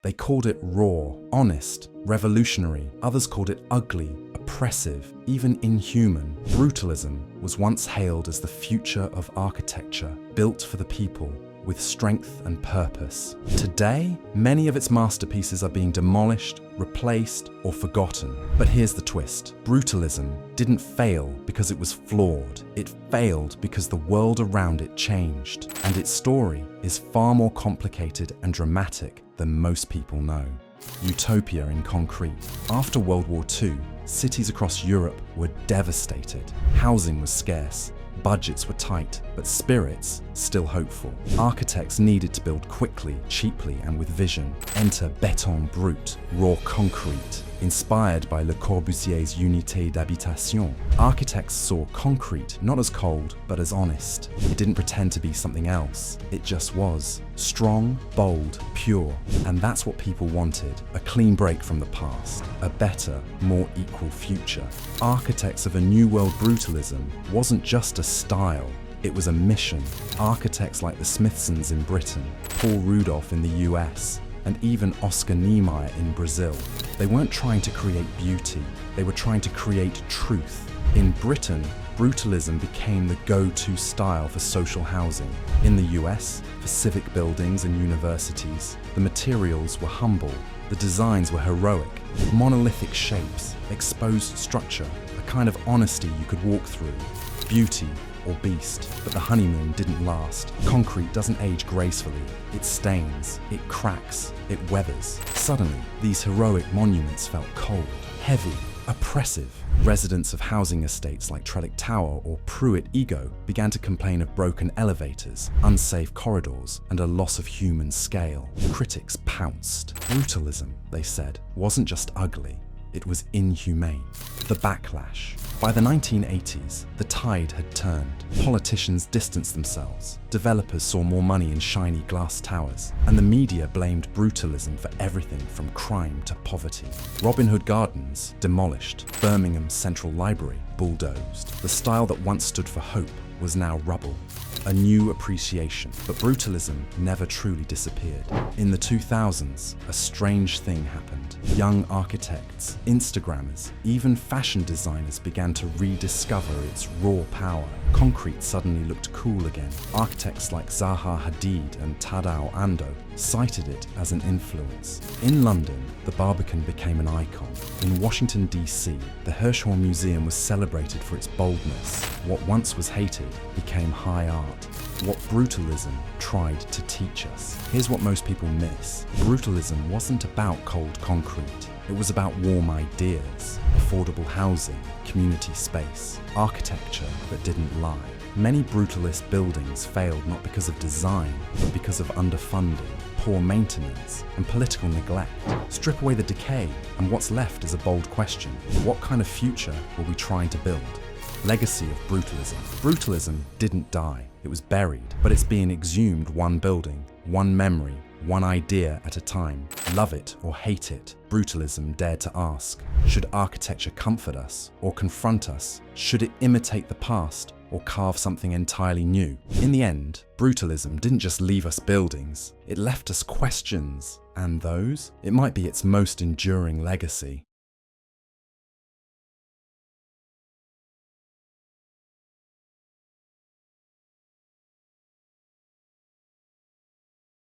They called it raw, honest, revolutionary. Others called it ugly, oppressive, even inhuman. Brutalism was once hailed as the future of architecture, built for the people, with strength and purpose. Today, many of its masterpieces are being demolished, replaced, or forgotten. But here's the twist. Brutalism didn't fail because it was flawed. It failed because the world around it changed. And its story is far more complicated and dramatic than most people know. Utopia in concrete. After World War II, cities across Europe were devastated. Housing was scarce. Budgets were tight, but spirits still hopeful. Architects needed to build quickly, cheaply, and with vision. Enter béton brut, raw concrete. Inspired by Le Corbusier's unité d'habitation, architects saw concrete not as cold, but as honest. It didn't pretend to be something else. It just was. Strong, bold, pure. And that's what people wanted. A clean break from the past. A better, more equal future. Architects of a new world brutalism wasn't just a style. It was a mission. Architects like the Smithsons in Britain, Paul Rudolph in the US, and even Oscar Niemeyer in Brazil. They weren't trying to create beauty, they were trying to create truth. In Britain, brutalism became the go-to style for social housing. In the US, for civic buildings and universities, the materials were humble, the designs were heroic, monolithic shapes, exposed structure, a kind of honesty you could walk through. Beauty or beast, but the honeymoon didn't last. Concrete doesn't age gracefully. It stains, it cracks, it weathers. Suddenly, these heroic monuments felt cold, heavy, oppressive. Residents of housing estates like Trellick Tower or Pruitt Ego began to complain of broken elevators, unsafe corridors, and a loss of human scale. Critics pounced. Brutalism, they said, wasn't just ugly, it was inhumane. The backlash. By the 1980s, the tide had turned. Politicians distanced themselves. Developers saw more money in shiny glass towers. And the media blamed brutalism for everything from crime to poverty. Robin Hood Gardens demolished. Birmingham's Central Library bulldozed. The style that once stood for hope was now rubble. A new appreciation, but brutalism never truly disappeared. In the 2000s, a strange thing happened. Young architects, Instagrammers, even fashion designers began to rediscover its raw power. Concrete suddenly looked cool again. Architects like Zaha Hadid and Tadao Ando cited it as an influence. In London, the Barbican became an icon. In Washington, D.C., the Hirshhorn Museum was celebrated for its boldness. What once was hated became high art. What brutalism tried to teach us. Here's what most people miss. Brutalism wasn't about cold concrete. It was about warm ideas, affordable housing, community space, architecture that didn't lie. Many brutalist buildings failed not because of design, but because of underfunding, poor maintenance, and political neglect. Strip away the decay, and what's left is a bold question. What kind of future were we trying to build? Legacy of brutalism. Brutalism didn't die. It was buried, but it's being exhumed one building, one memory, one idea at a time. Love it or hate it, brutalism dared to ask. Should architecture comfort us or confront us? Should it imitate the past or carve something entirely new? In the end, brutalism didn't just leave us buildings, it left us questions. And those? It might be its most enduring legacy.